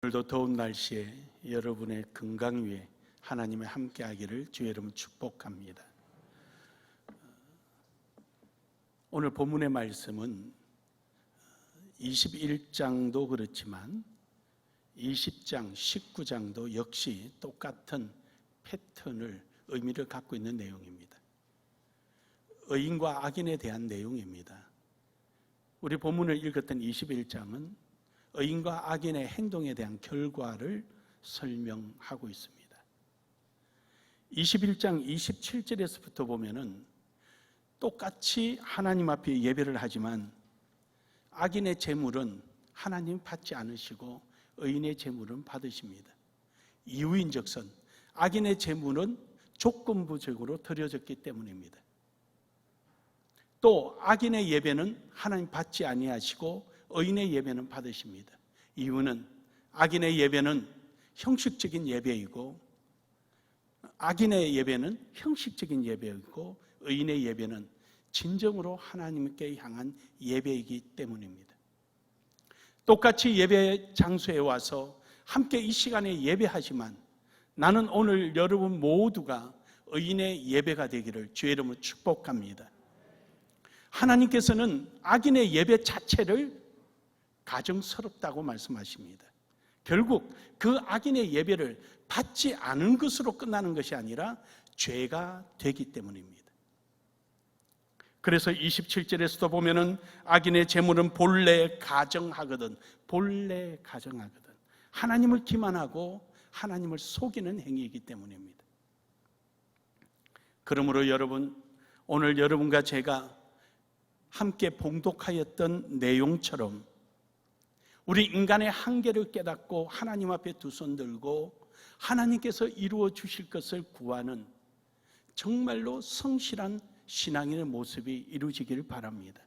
오늘도 더운 날씨에 여러분의 건강 위에 하나님의 함께하기를 주의 이름으로 축복합니다. 오늘 본문의 말씀은 21장도 그렇지만 20장, 19장도 역시 똑같은 패턴을, 의미를 갖고 있는 내용입니다. 의인과 악인에 대한 내용입니다. 우리 본문을 읽었던 21장은 의인과 악인의 행동에 대한 결과를 설명하고 있습니다. 21장 27절에서부터 보면은 똑같이 하나님 앞에 예배를 하지만 악인의 재물은 하나님 받지 않으시고 의인의 재물은 받으십니다. 이유인즉슨 악인의 재물은 조건부적으로 드려졌기 때문입니다. 또 악인의 예배는 하나님 받지 아니하시고 의인의 예배는 받으십니다. 이유는 악인의 예배는 형식적인 예배이고 악인의 예배는 형식적인 예배이고 의인의 예배는 진정으로 하나님께 향한 예배이기 때문입니다. 똑같이 예배 장소에 와서 함께 이 시간에 예배하지만 나는 오늘 여러분 모두가 의인의 예배가 되기를 주의 이름으로 축복합니다. 하나님께서는 악인의 예배 자체를 가증스럽다고 말씀하십니다. 결국 그 악인의 예배를 받지 않은 것으로 끝나는 것이 아니라 죄가 되기 때문입니다. 그래서 27절에서도 보면은 악인의 재물은 본래 가정하거든, 본래 가정하거든. 하나님을 기만하고 하나님을 속이는 행위이기 때문입니다. 그러므로 여러분, 오늘 여러분과 제가 함께 봉독하였던 내용처럼 우리 인간의 한계를 깨닫고 하나님 앞에 두 손 들고 하나님께서 이루어 주실 것을 구하는 정말로 성실한 신앙인의 모습이 이루어지기를 바랍니다.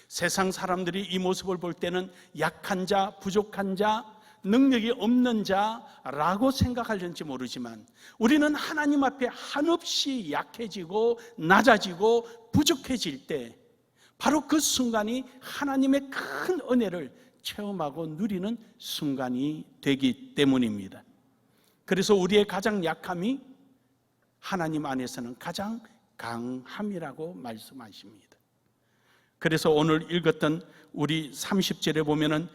세상 사람들이 이 모습을 볼 때는 약한 자, 부족한 자, 능력이 없는 자라고 생각할는지 모르지만 우리는 하나님 앞에 한없이 약해지고 낮아지고 부족해질 때 바로 그 순간이 하나님의 큰 은혜를 체험하고 누리는 순간이 되기 때문입니다. 그래서 우리의 가장 약함이 하나님 안에서는 가장 강함이라고 말씀하십니다. 그래서 오늘 읽었던 우리 30절에 보면은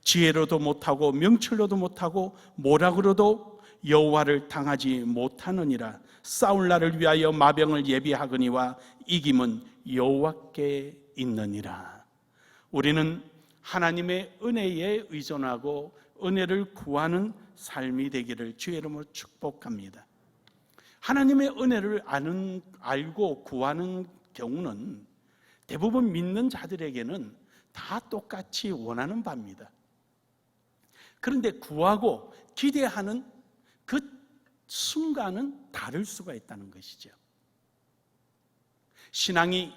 지혜로도 못하고 명철로도 못하고 모락으로도 여호와를 당하지 못하느니라. 싸울 날을 위하여 마병을 예비하거니와 이김은 여호와께 있느니라. 우리는 하나님의 은혜에 의존하고 은혜를 구하는 삶이 되기를 주의 이름으로 축복합니다. 하나님의 은혜를 알고 구하는 경우는 대부분 믿는 자들에게는 다 똑같이 원하는 바입니다. 그런데 구하고 기대하는 그 순간은 다를 수가 있다는 것이죠. 신앙이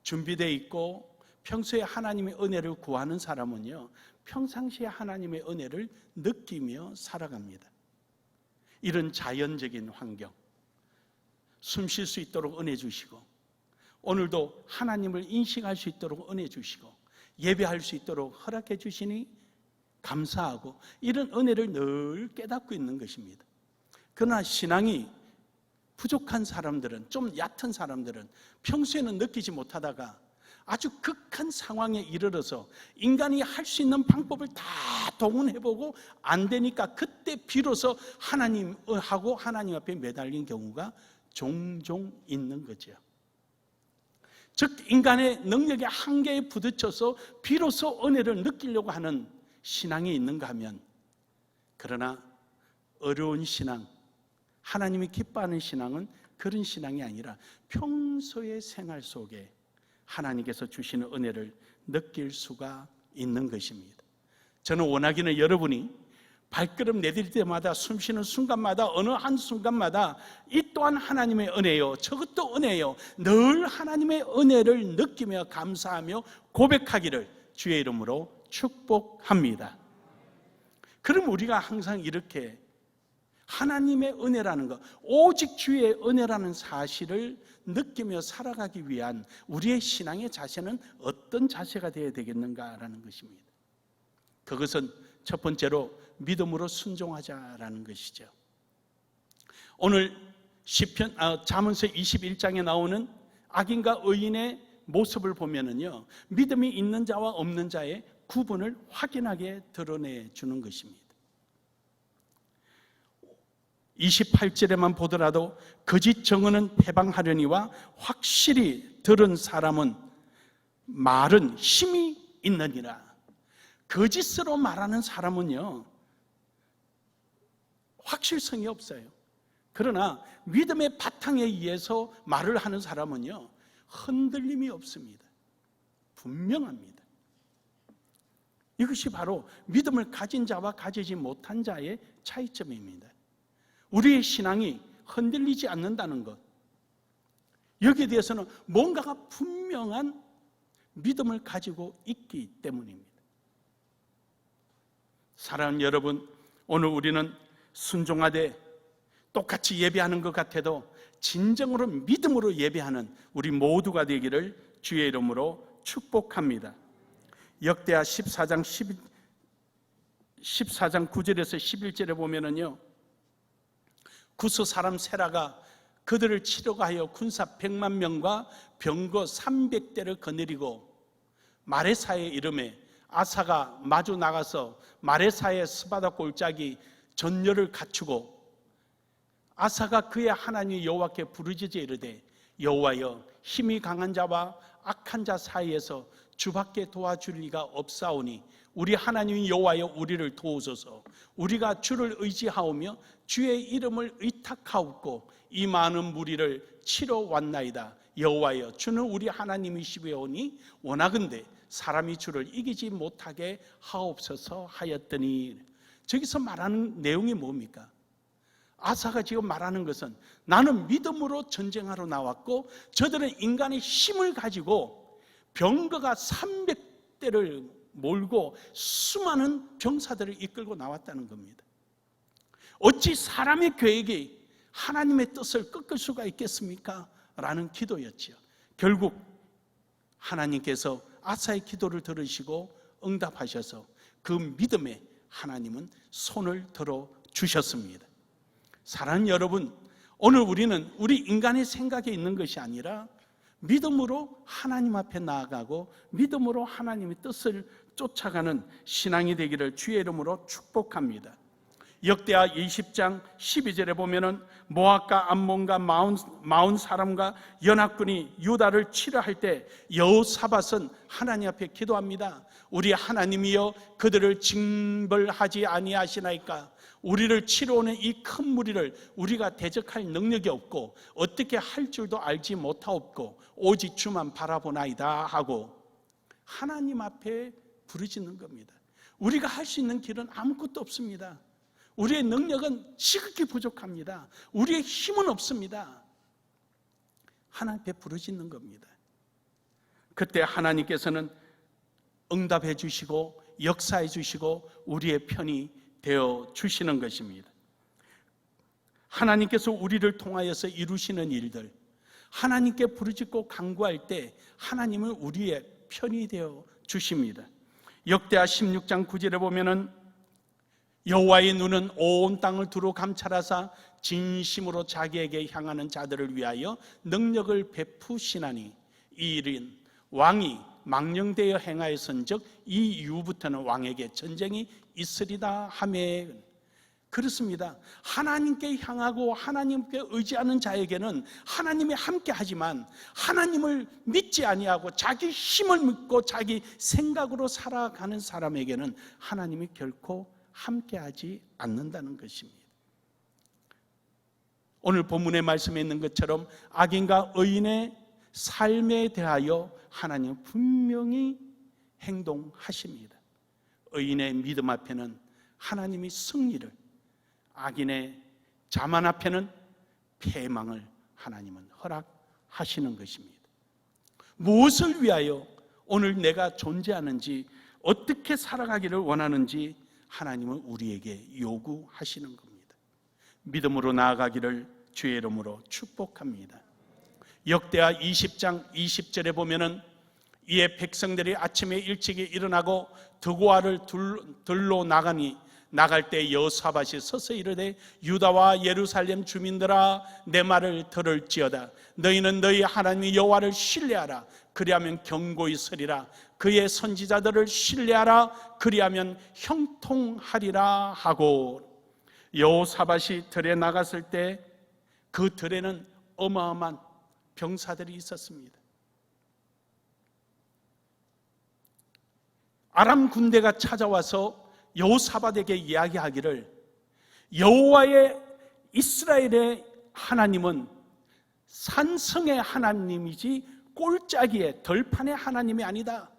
준비되어 있고 평소에 하나님의 은혜를 구하는 사람은요, 평상시에 하나님의 은혜를 느끼며 살아갑니다. 이런 자연적인 환경, 숨 쉴 수 있도록 은혜 주시고 오늘도 하나님을 인식할 수 있도록 은혜 주시고 예배할 수 있도록 허락해 주시니 감사하고 이런 은혜를 늘 깨닫고 있는 것입니다. 그러나 신앙이 부족한 사람들은, 좀 얕은 사람들은 평소에는 느끼지 못하다가 아주 극한 상황에 이르러서 인간이 할 수 있는 방법을 다 동원해보고 안 되니까 그때 비로소 하나님하고 하나님 앞에 매달린 경우가 종종 있는 거죠. 즉 인간의 능력의 한계에 부딪혀서 비로소 은혜를 느끼려고 하는 신앙이 있는가 하면, 그러나 어려운 신앙, 하나님이 기뻐하는 신앙은 그런 신앙이 아니라 평소의 생활 속에 하나님께서 주시는 은혜를 느낄 수가 있는 것입니다. 저는 원하기는 여러분이 발걸음 내딜 때마다 숨 쉬는 순간마다 어느 한순간마다 이 또한 하나님의 은혜요, 저것도 은혜요, 늘 하나님의 은혜를 느끼며 감사하며 고백하기를 주의 이름으로 축복합니다. 그럼 우리가 항상 이렇게 하나님의 은혜라는 것, 오직 주의 은혜라는 사실을 느끼며 살아가기 위한 우리의 신앙의 자세는 어떤 자세가 되어야 되겠는가라는 것입니다. 그것은 첫 번째로 믿음으로 순종하자라는 것이죠. 오늘 잠언서 21장에 나오는 악인과 의인의 모습을 보면은요, 믿음이 있는 자와 없는 자의 구분을 확인하게 드러내 주는 것입니다. 28절에만 보더라도 거짓 증언은 패방하려니와 확실히 들은 사람은 말은 힘이 있느니라. 거짓으로 말하는 사람은요, 확실성이 없어요. 그러나 믿음의 바탕에 의해서 말을 하는 사람은요, 흔들림이 없습니다. 분명합니다. 이것이 바로 믿음을 가진 자와 가지지 못한 자의 차이점입니다. 우리의 신앙이 흔들리지 않는다는 것, 여기에 대해서는 뭔가가 분명한 믿음을 가지고 있기 때문입니다. 사랑하는 여러분, 오늘 우리는 순종하되 똑같이 예배하는 것 같아도 진정으로 믿음으로 예배하는 우리 모두가 되기를 주의 이름으로 축복합니다. 역대하 14장 9절에서 11절에 보면은요, 구스 사람 세라가 그들을 치려고 하여 군사 100만 명과 병거 300대를 거느리고 마레사의 이름에 아사가 마주 나가서 마레사의 스바다 골짜기 전열을 갖추고 아사가 그의 하나님 여호와께 부르짖어 이르되 여호와여, 힘이 강한 자와 악한 자 사이에서 주밖에 도와줄 리가 없사오니 우리 하나님 여호와여, 우리를 도우소서. 우리가 주를 의지하오며 주의 이름을 의탁하옵고 이 많은 무리를 치러 왔나이다. 여호와여, 주는 우리 하나님이시오니 원하건대 사람이 주를 이기지 못하게 하옵소서 하였더니, 저기서 말하는 내용이 뭡니까? 아사가 지금 말하는 것은 나는 믿음으로 전쟁하러 나왔고 저들은 인간의 힘을 가지고 병거가 300대를 몰고 수많은 병사들을 이끌고 나왔다는 겁니다. 어찌 사람의 계획이 하나님의 뜻을 꺾을 수가 있겠습니까? 라는 기도였지요. 결국 하나님께서 아사의 기도를 들으시고 응답하셔서 그 믿음에 하나님은 손을 들어 주셨습니다. 사랑하는 여러분, 오늘 우리는 우리 인간의 생각에 있는 것이 아니라 믿음으로 하나님 앞에 나아가고 믿음으로 하나님의 뜻을 쫓아가는 신앙이 되기를 주의 이름으로 축복합니다. 역대하 20장 12절에 보면은 모압과 암몬과 마온 사람과 연합군이 유다를 치려 할 때 여호사밧은 하나님 앞에 기도합니다. 우리 하나님이여, 그들을 징벌하지 아니하시나이까? 우리를 치러 오는 이 큰 무리를 우리가 대적할 능력이 없고 어떻게 할 줄도 알지 못하옵고 오직 주만 바라보나이다 하고 하나님 앞에 부르짖는 겁니다. 우리가 할 수 있는 길은 아무것도 없습니다. 우리의 능력은 지극히 부족합니다. 우리의 힘은 없습니다. 하나님 앞에 부르짖는 겁니다. 그때 하나님께서는 응답해 주시고 역사해 주시고 우리의 편이 되어 주시는 것입니다. 하나님께서 우리를 통하여서 이루시는 일들, 하나님께 부르짖고 간구할 때 하나님은 우리의 편이 되어 주십니다. 역대하 16장 9절에 보면은 여호와의 눈은 온 땅을 두루 감찰하사 진심으로 자기에게 향하는 자들을 위하여 능력을 베푸시나니 이 일은 왕이 망령되어 행하였은즉 이 이후부터는 왕에게 전쟁이 있으리다 하매. 그렇습니다. 하나님께 향하고 하나님께 의지하는 자에게는 하나님이 함께 하지만 하나님을 믿지 아니하고 자기 힘을 믿고 자기 생각으로 살아가는 사람에게는 하나님이 결코 함께하지 않는다는 것입니다. 오늘 본문의 말씀에 있는 것처럼 악인과 의인의 삶에 대하여 하나님은 분명히 행동하십니다. 의인의 믿음 앞에는 하나님이 승리를, 악인의 자만 앞에는 패망을 하나님은 허락하시는 것입니다. 무엇을 위하여 오늘 내가 존재하는지, 어떻게 살아가기를 원하는지 하나님은 우리에게 요구하시는 겁니다. 믿음으로 나아가기를 주의 이름으로 축복합니다. 역대하 20장 20절에 보면은 이에 백성들이 아침에 일찍이 일어나고 드고아를 들로 나갈 때 여호사밧이 서서 이르되 유다와 예루살렘 주민들아 내 말을 들을지어다. 너희는 너희 하나님 여호와를 신뢰하라. 그리하면 경고히 서리라. 그의 선지자들을 신뢰하라. 그리하면 형통하리라 하고, 여호사밧이 들에 나갔을 때 그 들에는 어마어마한 병사들이 있었습니다. 아람 군대가 찾아와서 여호사밧에게 이야기하기를 여호와의 이스라엘의 하나님은 산성의 하나님이지 꼴짜기의 덜판의 하나님이 아니다.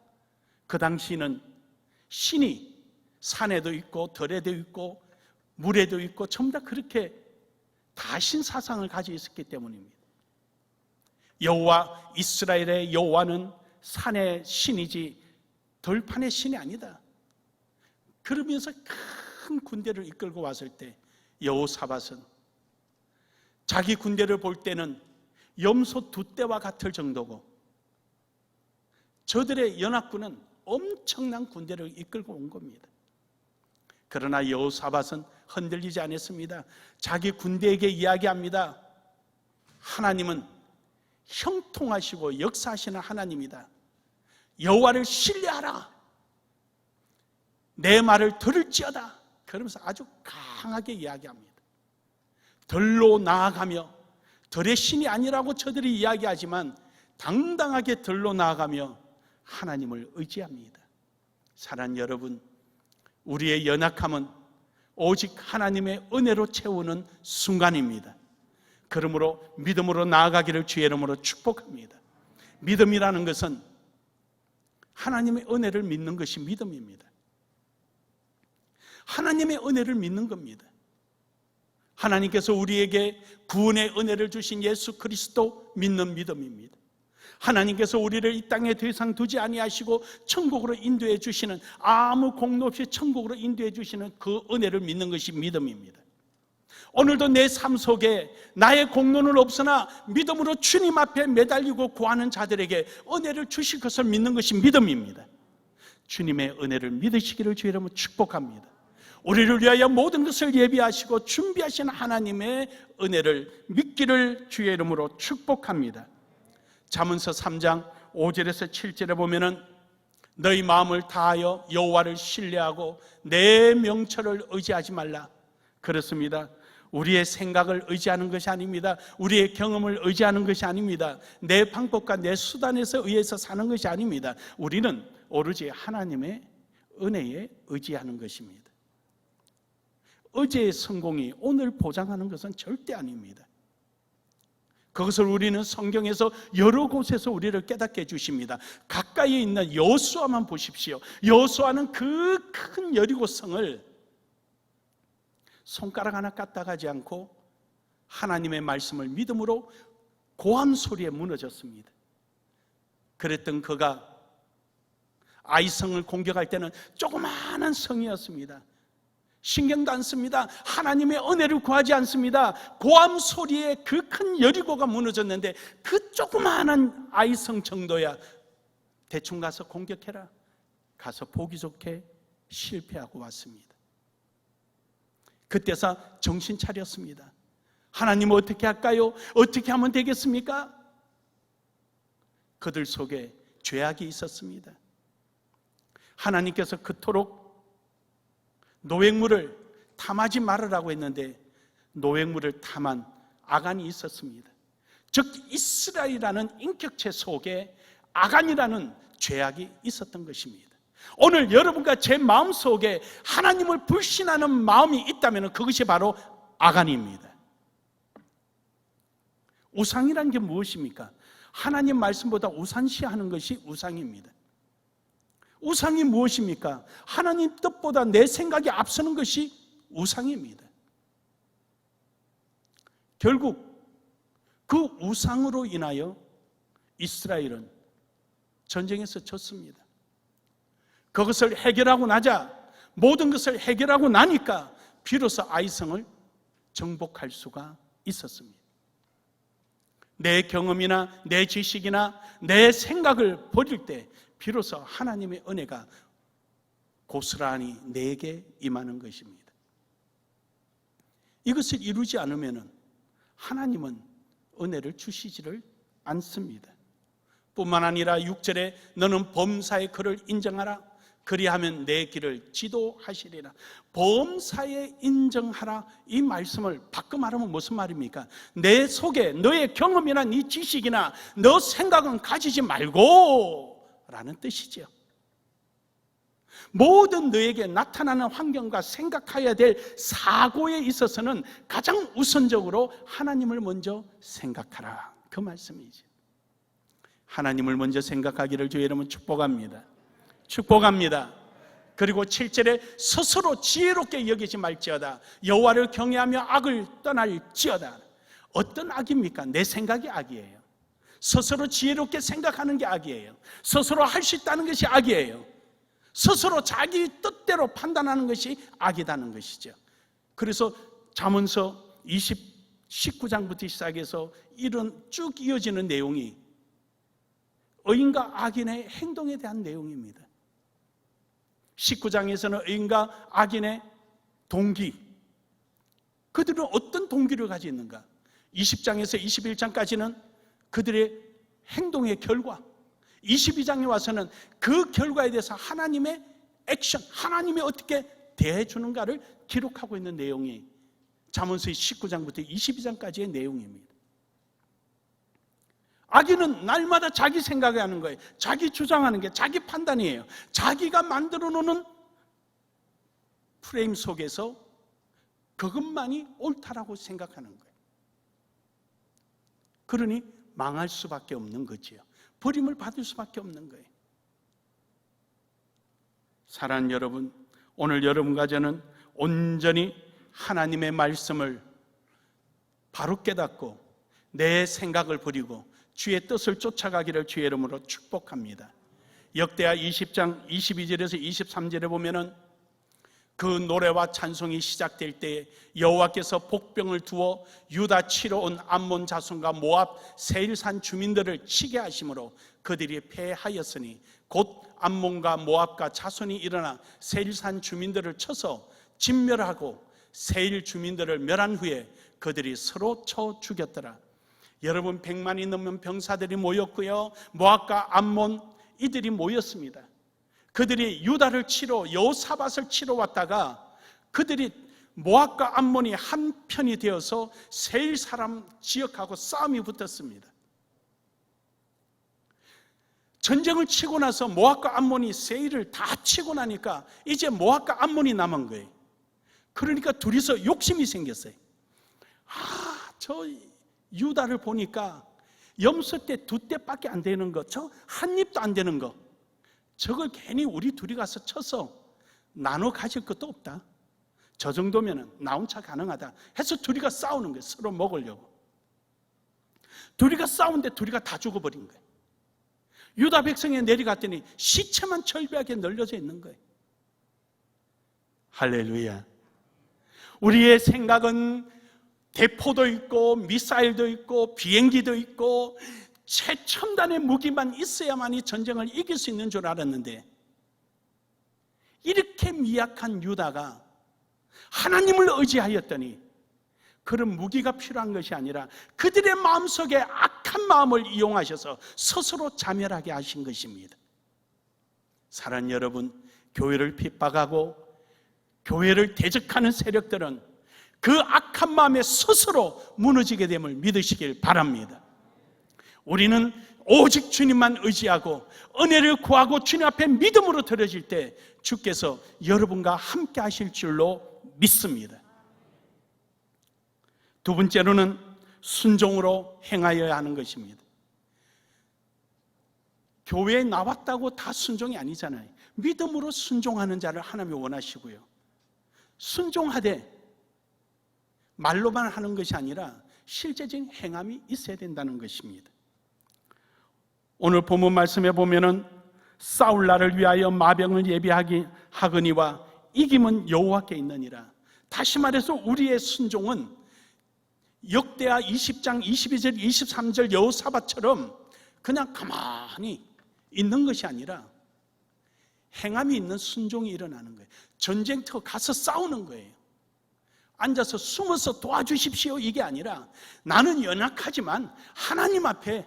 그 당시는 신이 산에도 있고 들에도 있고 물에도 있고 전부 다 그렇게 다신 사상을 가지고 있었기 때문입니다. 여호와 이스라엘의 여호와는 산의 신이지 덜판의 신이 아니다. 그러면서 큰 군대를 이끌고 왔을 때 여호사밧은 자기 군대를 볼 때는 염소 2떼와 같을 정도고 저들의 연합군은 엄청난 군대를 이끌고 온 겁니다. 그러나 여호사밧은 흔들리지 않았습니다. 자기 군대에게 이야기합니다. 하나님은 형통하시고 역사하시는 하나님이다. 여호와를 신뢰하라. 내 말을 들을지어다. 그러면서 아주 강하게 이야기합니다. 들로 나아가며, 들의 신이 아니라고 저들이 이야기하지만 당당하게 들로 나아가며 하나님을 의지합니다. 사랑하는 여러분, 우리의 연약함은 오직 하나님의 은혜로 채우는 순간입니다. 그러므로 믿음으로 나아가기를 주의 이름으로 축복합니다. 믿음이라는 것은 하나님의 은혜를 믿는 것이 믿음입니다. 하나님의 은혜를 믿는 겁니다. 하나님께서 우리에게 구원의 은혜를 주신 예수 그리스도 믿는 믿음입니다. 하나님께서 우리를 이 땅에 더 이상 두지 아니하시고 천국으로 인도해 주시는, 아무 공로 없이 천국으로 인도해 주시는 그 은혜를 믿는 것이 믿음입니다. 오늘도 내 삶 속에 나의 공로는 없으나 믿음으로 주님 앞에 매달리고 구하는 자들에게 은혜를 주실 것을 믿는 것이 믿음입니다. 주님의 은혜를 믿으시기를 주의 이름으로 축복합니다. 우리를 위하여 모든 것을 예비하시고 준비하신 하나님의 은혜를 믿기를 주의 이름으로 축복합니다. 잠언서 3장 5절에서 7절에 보면은 너희 마음을 다하여 여호와를 신뢰하고 내 명철을 의지하지 말라. 그렇습니다. 우리의 생각을 의지하는 것이 아닙니다. 우리의 경험을 의지하는 것이 아닙니다. 내 방법과 내 수단에서 의해서 사는 것이 아닙니다. 우리는 오로지 하나님의 은혜에 의지하는 것입니다. 어제의 성공이 오늘 보장하는 것은 절대 아닙니다. 그것을 우리는 성경에서 여러 곳에서 우리를 깨닫게 해주십니다. 가까이에 있는 여호수아만 보십시오. 여호수아는 그 큰 여리고성을 손가락 하나 까딱하지 않고 하나님의 말씀을 믿음으로 고함 소리에 무너졌습니다. 그랬던 그가 아이성을 공격할 때는 조그마한 성이었습니다. 신경도 안 씁니다. 하나님의 은혜를 구하지 않습니다. 고함 소리에 그 큰 여리고가 무너졌는데 그 조그마한 아이성 정도야 대충 가서 공격해라. 가서 보기 좋게 실패하고 왔습니다. 그때서 정신 차렸습니다. 하나님 어떻게 할까요? 어떻게 하면 되겠습니까? 그들 속에 죄악이 있었습니다. 하나님께서 그토록 노획물을 탐하지 말으라고 했는데 노획물을 탐한 아간이 있었습니다. 즉 이스라엘이라는 인격체 속에 아간이라는 죄악이 있었던 것입니다. 오늘 여러분과 제 마음속에 하나님을 불신하는 마음이 있다면 그것이 바로 아간입니다. 우상이라는 게 무엇입니까? 하나님 말씀보다 우선시하는 것이 우상입니다. 우상이 무엇입니까? 하나님 뜻보다 내 생각이 앞서는 것이 우상입니다. 결국 그 우상으로 인하여 이스라엘은 전쟁에서 졌습니다. 그것을 해결하고 나자, 모든 것을 해결하고 나니까 비로소 아이성을 정복할 수가 있었습니다. 내 경험이나 내 지식이나 내 생각을 버릴 때 비로소 하나님의 은혜가 고스란히 내게 임하는 것입니다. 이것을 이루지 않으면 하나님은 은혜를 주시지를 않습니다. 뿐만 아니라 6절에 너는 범사의 그를 인정하라. 그리하면 내 길을 지도하시리라. 범사에 인정하라. 이 말씀을 바꿔 말하면 무슨 말입니까? 내 속에 너의 경험이나 네 지식이나 너 생각은 가지지 말고 라는 뜻이죠. 모든 너에게 나타나는 환경과 생각해야 될 사고에 있어서는 가장 우선적으로 하나님을 먼저 생각하라, 그 말씀이죠. 하나님을 먼저 생각하기를 주의 이름으로 축복합니다. 축복합니다. 그리고 7절에 스스로 지혜롭게 여기지 말지어다. 여호와를 경외하며 악을 떠날지어다. 어떤 악입니까? 내 생각이 악이에요. 스스로 지혜롭게 생각하는 게 악이에요. 스스로 할 수 있다는 것이 악이에요. 스스로 자기 뜻대로 판단하는 것이 악이라는 것이죠. 그래서 잠언서 19장부터 시작해서 이런 쭉 이어지는 내용이 의인과 악인의 행동에 대한 내용입니다. 19장에서는 의인과 악인의 동기, 그들은 어떤 동기를 가지고 있는가? 20장에서 21장까지는 그들의 행동의 결과, 22장에 와서는 그 결과에 대해서 하나님의 액션, 하나님이 어떻게 대해주는가를 기록하고 있는 내용이 잠언서의 19장부터 22장까지의 내용입니다. 악인은 날마다 자기 생각하는 거예요. 자기 주장하는 게 자기 판단이에요. 자기가 만들어 놓는 프레임 속에서 그것만이 옳다라고 생각하는 거예요. 그러니 망할 수밖에 없는 거지요. 버림을 받을 수밖에 없는 거예요. 사랑하는 여러분, 오늘 여러분과 저는 온전히 하나님의 말씀을 바로 깨닫고 내 생각을 버리고 주의 뜻을 쫓아가기를 주의 이름으로 축복합니다. 역대하 20장 22절에서 23절에 보면은 그 노래와 찬송이 시작될 때 여호와께서 복병을 두어 유다 치러 온 암몬 자손과 모압 세일산 주민들을 치게 하심으로 그들이 패하였으니 곧 암몬과 모압과 자손이 일어나 세일산 주민들을 쳐서 진멸하고 세일 주민들을 멸한 후에 그들이 서로 쳐 죽였더라. 여러분, 100만이 넘는 병사들이 모였고요, 모압과 암몬 이들이 모였습니다. 그들이 유다를 치러 여호사밧을 치러 왔다가 그들이 모압과 암몬이 한 편이 되어서 세일 사람 지역하고 싸움이 붙었습니다. 전쟁을 치고 나서 모압과 암몬이 세일을 다 치고 나니까 이제 모압과 암몬이 남은 거예요. 그러니까 둘이서 욕심이 생겼어요. 저 유다를 보니까 염소 때 2대밖에 안 되는 거, 저 한 입도 안 되는 거, 저걸 괜히 우리 둘이 가서 쳐서 나눠 가질 것도 없다. 저 정도면 나 혼자 가능하다 해서 둘이가 싸우는 거예요. 서로 먹으려고. 둘이가 싸우는데 둘이가 다 죽어버린 거예요. 유다 백성에 내려갔더니 시체만 철비하게 널려져 있는 거예요. 할렐루야. 우리의 생각은 대포도 있고 미사일도 있고 비행기도 있고 최첨단의 무기만 있어야만이 전쟁을 이길 수 있는 줄 알았는데, 이렇게 미약한 유다가 하나님을 의지하였더니 그런 무기가 필요한 것이 아니라 그들의 마음속에 악한 마음을 이용하셔서 스스로 자멸하게 하신 것입니다. 사랑하는 여러분, 교회를 핍박하고 교회를 대적하는 세력들은 그 악한 마음에 스스로 무너지게 됨을 믿으시길 바랍니다. 우리는 오직 주님만 의지하고 은혜를 구하고 주님 앞에 믿음으로 드려질 때 주께서 여러분과 함께 하실 줄로 믿습니다. 두 번째로는 순종으로 행하여야 하는 것입니다. 교회에 나왔다고 다 순종이 아니잖아요. 믿음으로 순종하는 자를 하나님이 원하시고요, 순종하되 말로만 하는 것이 아니라 실제적인 행함이 있어야 된다는 것입니다. 오늘 본문 말씀에 보면은 싸울 날을 위하여 마병을 예비하기 하거니와 이김은 여호와께 있느니라. 다시 말해서 우리의 순종은 역대하 20장 22절 23절 여호사밧처럼 그냥 가만히 있는 것이 아니라 행함이 있는 순종이 일어나는 거예요. 전쟁터 가서 싸우는 거예요. 앉아서 숨어서 도와주십시오 이게 아니라 나는 연약하지만 하나님 앞에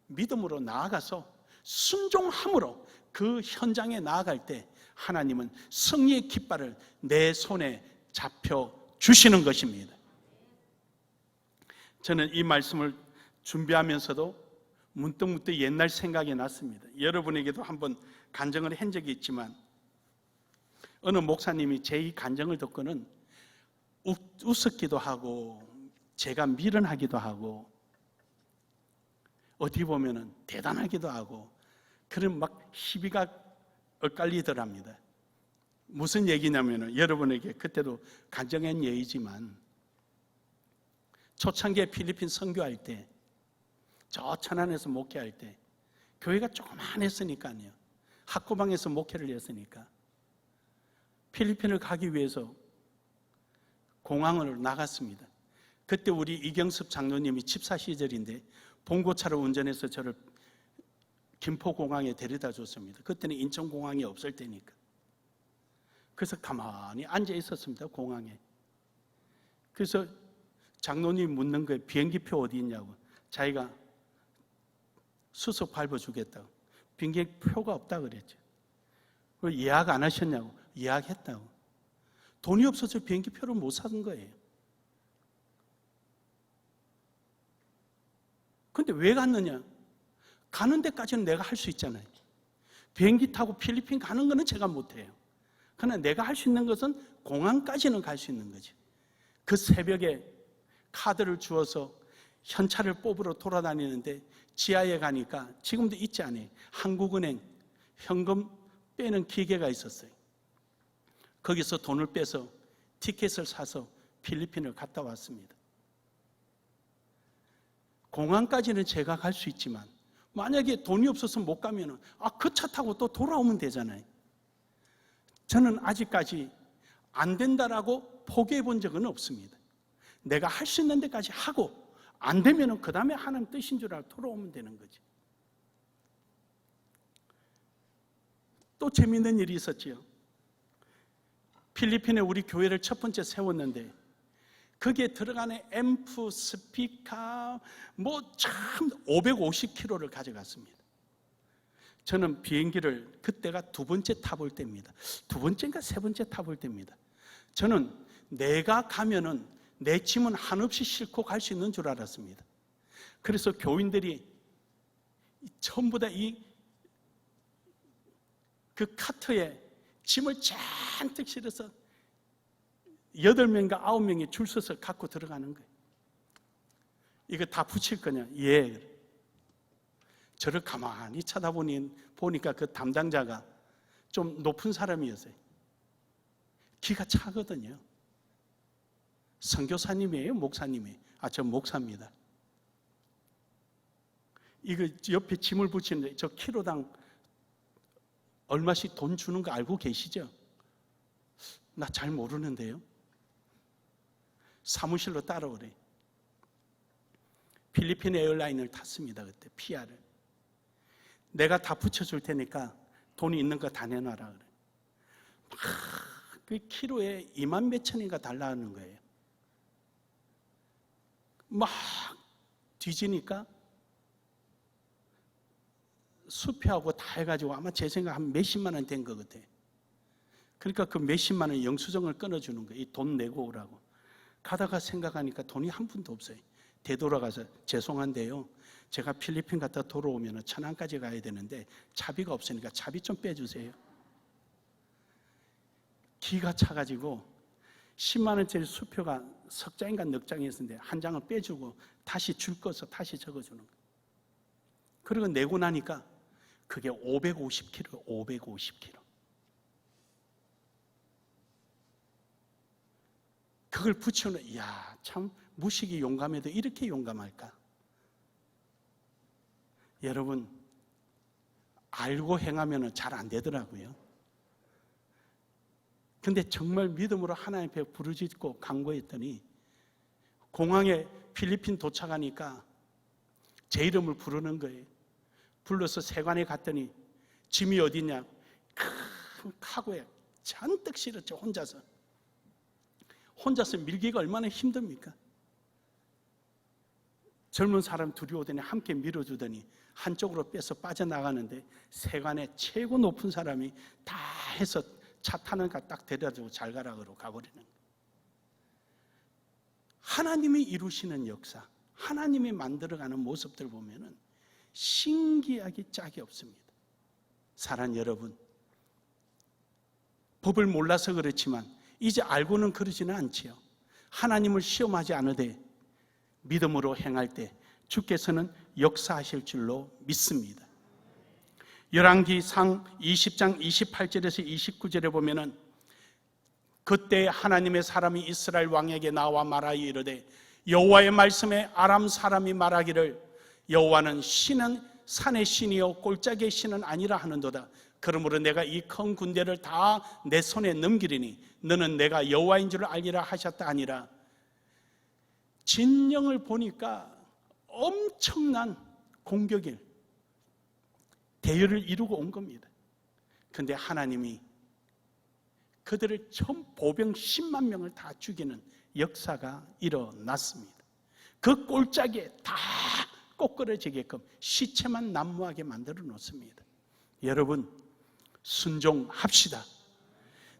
믿음으로 나아가서 순종함으로 그 현장에 나아갈 때 하나님은 승리의 깃발을 내 손에 잡혀 주시는 것입니다. 저는 이 말씀을 준비하면서도 문득 옛날 생각이 났습니다. 여러분에게도 한번 간증을 한 적이 있지만 어느 목사님이 제 이 간증을 듣고는 웃었기도 하고 제가 미련하기도 하고 어디 보면은 대단하기도 하고 그런 막 시비가 엇갈리더랍니다. 무슨 얘기냐면은 여러분에게 그때도 간증한 얘기지만 초창기에 필리핀 선교할 때 저 천안에서 목회할 때 교회가 조그만했으니까요. 학구방에서 목회를 했으니까 필리핀을 가기 위해서 공항으로 나갔습니다. 그때 우리 이경섭 장로님이 집사 시절인데 봉고차를 운전해서 저를 김포공항에 데려다 줬습니다. 그때는 인천공항이 없을 때니까. 그래서 가만히 앉아 있었습니다. 공항에. 그래서 장로님이 묻는 거예요. 비행기표 어디 있냐고. 자기가 수석 밟아주겠다고. 비행기표가 없다 그랬죠. 예약 안 하셨냐고. 예약했다고. 돈이 없어서 비행기표를 못 산 거예요. 근데 왜 갔느냐? 가는 데까지는 내가 할 수 있잖아요. 비행기 타고 필리핀 가는 거는 제가 못해요. 그러나 내가 할 수 있는 것은 공항까지는 갈 수 있는 거죠. 그 새벽에 카드를 주어서 현찰을 뽑으러 돌아다니는데 지하에 가니까 지금도 있지 않아요. 한국은행 현금 빼는 기계가 있었어요. 거기서 돈을 빼서 티켓을 사서 필리핀을 갔다 왔습니다. 공항까지는 제가 갈 수 있지만 만약에 돈이 없어서 못 가면 그 차 타고 또 돌아오면 되잖아요. 저는 아직까지 안 된다라고 포기해 본 적은 없습니다. 내가 할 수 있는 데까지 하고 안 되면 그 다음에 하나님 뜻인 줄 알고 돌아오면 되는 거지. 또 재미있는 일이 있었지요. 필리핀에 우리 교회를 첫 번째 세웠는데 거기에 들어가는 앰프, 스피커 참 550kg를 가져갔습니다. 저는 비행기를 그때가 두 번째 타볼 때입니다. 두 번째인가 세 번째 타볼 때입니다. 저는 내가 가면은 내 짐은 한없이 싣고 갈 수 있는 줄 알았습니다. 그래서 교인들이 전부 다 그 카트에 짐을 잔뜩 실어서 8명인가 9명이 줄 서서 갖고 들어가는 거예요. 이거 다 붙일 거냐? 예. 저를 가만히 쳐다보니까 그 담당자가 좀 높은 사람이었어요. 기가 차거든요. 선교사님이에요? 목사님이에요? 저 목사입니다. 이거 옆에 짐을 붙이는데 저 키로당 얼마씩 돈 주는 거 알고 계시죠? 나 잘 모르는데요. 사무실로 따라오래. 필리핀 에어라인을 탔습니다. 그때 PR을. 내가 다 붙여줄 테니까 돈이 있는 거 다 내놔라 그래. 그 키로에 2만 몇 천인가 달라는 거예요. 막 뒤지니까 수표하고 다 해가지고 아마 제 생각 한 몇십만 원 된 것 같아. 그러니까 그 몇십만 원 영수증을 끊어주는 거예요. 이 돈 내고 오라고. 가다가 생각하니까 돈이 한 푼도 없어요. 되돌아가서 죄송한데요. 제가 필리핀 갔다 돌아오면 천안까지 가야 되는데 차비가 없으니까 차비 좀 빼주세요. 기가 차가지고 10만 원짜리 수표가 석 장인가 넉 장이었는데 한 장을 빼주고 다시 줄 거서 다시 적어주는 거예요. 그리고 내고 나니까 그게 550kg, 550kg. 그걸 붙여놓은, 이야, 참 무식이 용감해도 이렇게 용감할까? 여러분, 알고 행하면 잘 안 되더라고요. 근데 정말 믿음으로 하나님 앞에 부르짖고 간구했더니 공항에 필리핀 도착하니까 제 이름을 부르는 거예요. 불러서 세관에 갔더니 짐이 어디냐? 큰 카고에 잔뜩 실었죠. 혼자서. 혼자서 밀기가 얼마나 힘듭니까? 젊은 사람 둘이 오더니 함께 밀어주더니 한쪽으로 빼서 빠져나가는데 세간에 최고 높은 사람이 다 해서 차 타는 가 딱 데려다주고 잘 가라 그러고 가버리는 거예요. 하나님이 이루시는 역사, 하나님이 만들어가는 모습들 보면은 신기하기 짝이 없습니다. 사랑 여러분, 법을 몰라서 그렇지만 이제 알고는 그러지는 않지요. 하나님을 시험하지 않으되 믿음으로 행할 때 주께서는 역사하실 줄로 믿습니다. 열왕기상 20장 28절에서 29절에 보면은 그때 하나님의 사람이 이스라엘 왕에게 나와 말하여 이르되 여호와의 말씀에 아람 사람이 말하기를 여호와는 신은 산의 신이요 골짜기의 신은 아니라 하는도다. 그러므로 내가 이 큰 군대를 다 내 손에 넘기리니 너는 내가 여호와인 줄 알리라 하셨다 아니라. 진영을 보니까 엄청난 공격일 대열을 이루고 온 겁니다. 그런데 하나님이 그들을 전 보병 10만 명을 다 죽이는 역사가 일어났습니다. 그 꼴짝에 다 꼬꾸러지게끔 시체만 난무하게 만들어 놓습니다. 여러분, 순종합시다.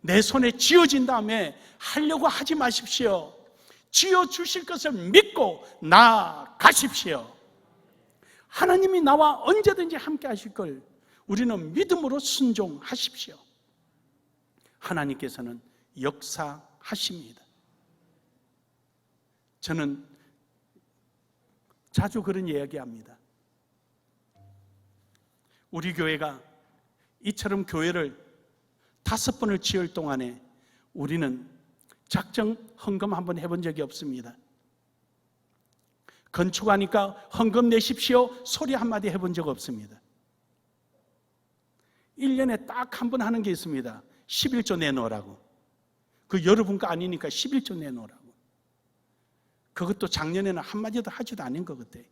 내 손에 쥐어진 다음에 하려고 하지 마십시오. 쥐어주실 것을 믿고 나아가십시오. 하나님이 나와 언제든지 함께 하실 걸 우리는 믿음으로 순종하십시오. 하나님께서는 역사하십니다. 저는 자주 그런 이야기합니다. 우리 교회가 이처럼 교회를 5번을 지을 동안에 우리는 작정 헌금 한번 해본 적이 없습니다. 건축하니까 헌금 내십시오 소리 한마디 해본 적 없습니다. 1년에 딱 한 번 하는 게 있습니다. 11조 내놓으라고. 그 여러분 거 아니니까 11조 내놓으라고. 그것도 작년에는 한마디도 하지도 않은 거 그때.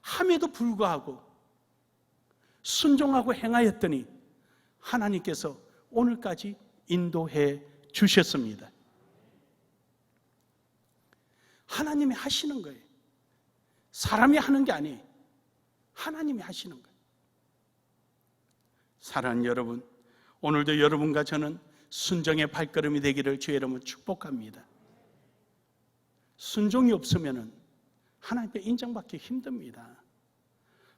함에도 불구하고 순종하고 행하였더니 하나님께서 오늘까지 인도해 주셨습니다. 하나님이 하시는 거예요. 사람이 하는 게 아니에요. 하나님이 하시는 거예요. 사랑하는 여러분, 오늘도 여러분과 저는 순종의 발걸음이 되기를 주의 이름으로 축복합니다. 순종이 없으면 하나님께 인정받기 힘듭니다.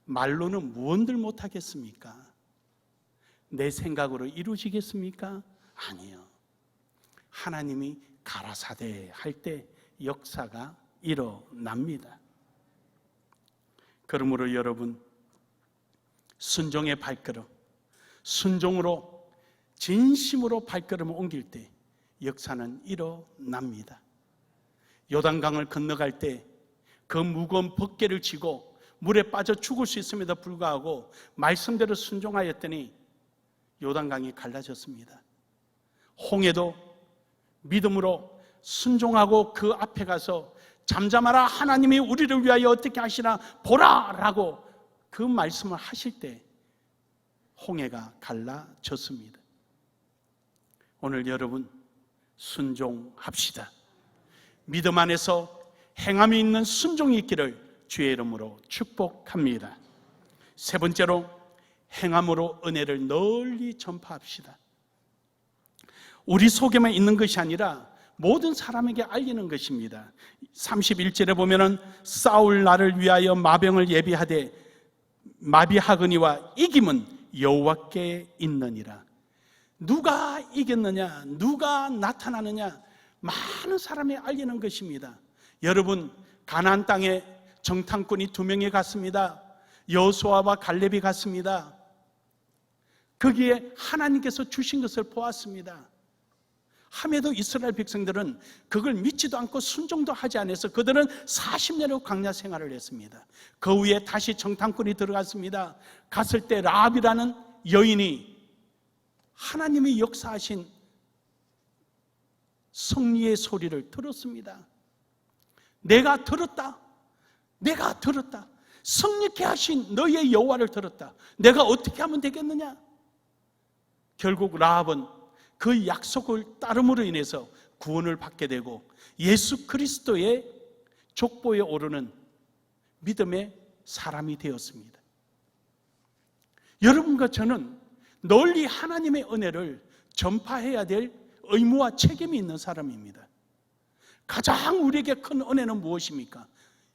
말로는 무언들 못하겠습니까? 내 생각으로 이루어지겠습니까? 아니요. 하나님이 가라사대 할 때 역사가 일어납니다. 그러므로 여러분, 순종의 발걸음, 순종으로 진심으로 발걸음을 옮길 때 역사는 일어납니다. 요단강을 건너갈 때 그 무거운 벗개를 쥐고 물에 빠져 죽을 수 있음에도 불구하고 말씀대로 순종하였더니 요단강이 갈라졌습니다. 홍해도 믿음으로 순종하고 그 앞에 가서 잠잠하라 하나님이 우리를 위하여 어떻게 하시나 보라라고 그 말씀을 하실 때 홍해가 갈라졌습니다. 오늘 여러분 순종합시다. 믿음 안에서 행함이 있는 순종이 있기를 주의 이름으로 축복합니다. 세 번째로 행함으로 은혜를 널리 전파합시다. 우리 속에만 있는 것이 아니라 모든 사람에게 알리는 것입니다. 31절에 보면은 싸울 나를 위하여 마병을 예비하되 마비하거니와 이김은 여호와께 있느니라. 누가 이겼느냐, 누가 나타나느냐, 많은 사람이 알리는 것입니다. 여러분, 가나안 땅에 정탐꾼이 2명이 갔습니다. 여호수아와 갈렙이 갔습니다. 거기에 하나님께서 주신 것을 보았습니다. 함에도 이스라엘 백성들은 그걸 믿지도 않고 순종도 하지 않아서 그들은 40년을 광야 생활을 했습니다. 그 후에 다시 정탐꾼이 들어갔습니다. 갔을 때 라합이라는 여인이 하나님이 역사하신 승리의 소리를 들었습니다. 내가 들었다. 내가 들었다. 승리케 하신 너의 여호와를 들었다. 내가 어떻게 하면 되겠느냐? 결국 라합은 그 약속을 따름으로 인해서 구원을 받게 되고 예수 그리스도의 족보에 오르는 믿음의 사람이 되었습니다. 여러분과 저는 널리 하나님의 은혜를 전파해야 될 의무와 책임이 있는 사람입니다. 가장 우리에게 큰 은혜는 무엇입니까?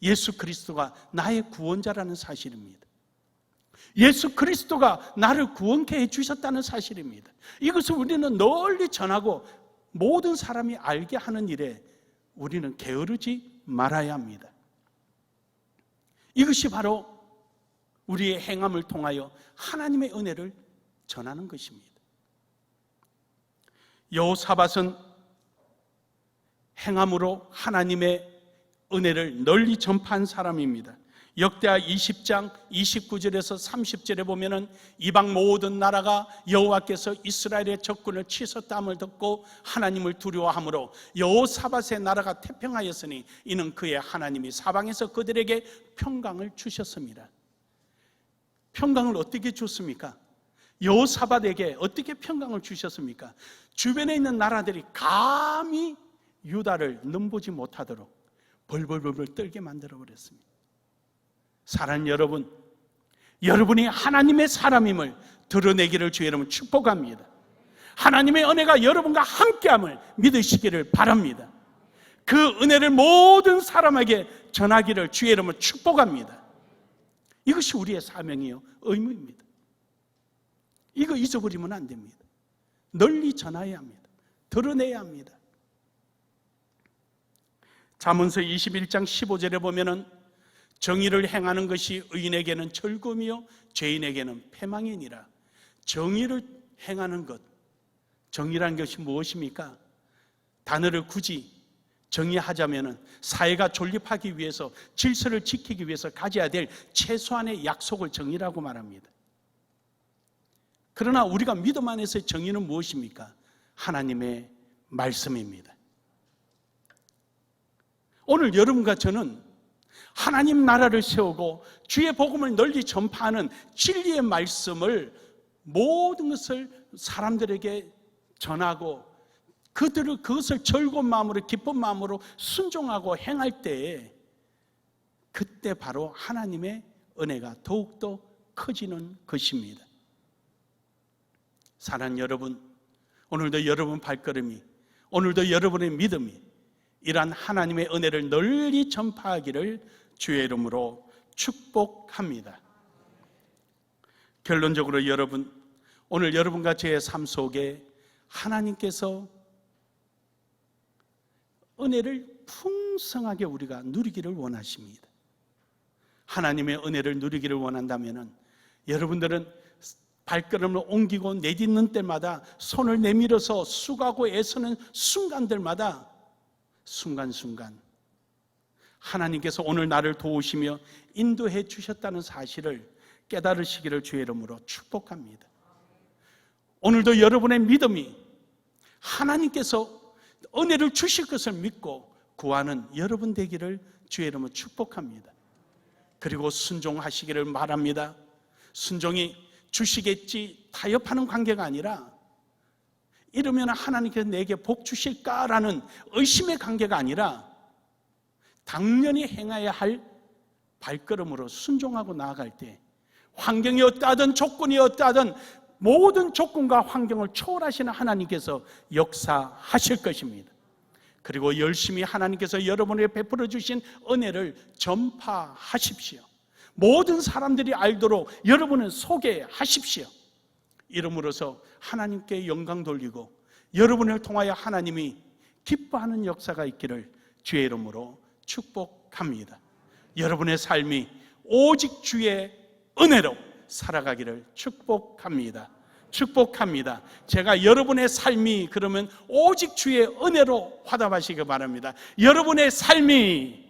예수 그리스도가 나의 구원자라는 사실입니다. 예수 그리스도가 나를 구원케 해주셨다는 사실입니다. 이것을 우리는 널리 전하고 모든 사람이 알게 하는 일에 우리는 게으르지 말아야 합니다. 이것이 바로 우리의 행함을 통하여 하나님의 은혜를 전하는 것입니다. 여호사밧은 행함으로 하나님의 은혜를 널리 전파한 사람입니다. 역대하 20장 29절에서 30절에 보면은 이방 모든 나라가 여호와께서 이스라엘의 적군을 치셨다함을 듣고 하나님을 두려워하므로 여호사밧의 나라가 태평하였으니 이는 그의 하나님이 사방에서 그들에게 평강을 주셨습니다. 평강을 어떻게 줬습니까? 여호사밧에게 어떻게 평강을 주셨습니까? 주변에 있는 나라들이 감히 유다를 넘보지 못하도록 벌벌벌 떨게 만들어버렸습니다. 사랑하는 여러분, 여러분이 하나님의 사람임을 드러내기를 주의 이름으로 축복합니다. 하나님의 은혜가 여러분과 함께함을 믿으시기를 바랍니다. 그 은혜를 모든 사람에게 전하기를 주의 이름으로 축복합니다. 이것이 우리의 사명이요 의무입니다. 이거 잊어버리면 안 됩니다. 널리 전해야 합니다. 드러내야 합니다. 잠언서 21장 15절에 보면은 정의를 행하는 것이 의인에게는 즐거움이요 죄인에게는 패망이니라. 정의를 행하는 것, 정의란 것이 무엇입니까? 단어를 굳이 정의하자면은 사회가 존립하기 위해서, 질서를 지키기 위해서 가져야 될 최소한의 약속을 정의라고 말합니다. 그러나 우리가 믿음 안에서의 정의는 무엇입니까? 하나님의 말씀입니다. 오늘 여러분과 저는 하나님 나라를 세우고 주의 복음을 널리 전파하는 진리의 말씀을 모든 것을 사람들에게 전하고 그것을 즐거운 마음으로 기쁜 마음으로 순종하고 행할 때에 그때 바로 하나님의 은혜가 더욱더 커지는 것입니다. 사랑하는 여러분, 오늘도 여러분 발걸음이, 오늘도 여러분의 믿음이 이러한 하나님의 은혜를 널리 전파하기를 주의 이름으로 축복합니다. 결론적으로 여러분, 오늘 여러분과 제 삶 속에 하나님께서 은혜를 풍성하게 우리가 누리기를 원하십니다. 하나님의 은혜를 누리기를 원한다면 여러분들은 발걸음을 옮기고 내딛는 때마다 손을 내밀어서 수고하고 애쓰는 순간들마다 순간순간 하나님께서 오늘 나를 도우시며 인도해 주셨다는 사실을 깨달으시기를 주의 이름으로 축복합니다. 오늘도 여러분의 믿음이 하나님께서 은혜를 주실 것을 믿고 구하는 여러분 되기를 주의 이름으로 축복합니다. 그리고 순종하시기를 바랍니다. 순종이 주시겠지 타협하는 관계가 아니라 이러면 하나님께서 내게 복 주실까라는 의심의 관계가 아니라 당연히 행해야 할 발걸음으로 순종하고 나아갈 때 환경이 어떠하든 조건이 어떠하든 모든 조건과 환경을 초월하시는 하나님께서 역사하실 것입니다. 그리고 열심히 하나님께서 여러분에게 베풀어 주신 은혜를 전파하십시오. 모든 사람들이 알도록 여러분은 소개하십시오. 이름으로써 하나님께 영광 돌리고 여러분을 통하여 하나님이 기뻐하는 역사가 있기를 주의 이름으로 축복합니다. 여러분의 삶이 오직 주의 은혜로 살아가기를 축복합니다. 축복합니다. 제가 여러분의 삶이 그러면 오직 주의 은혜로 화답하시기 바랍니다. 여러분의 삶이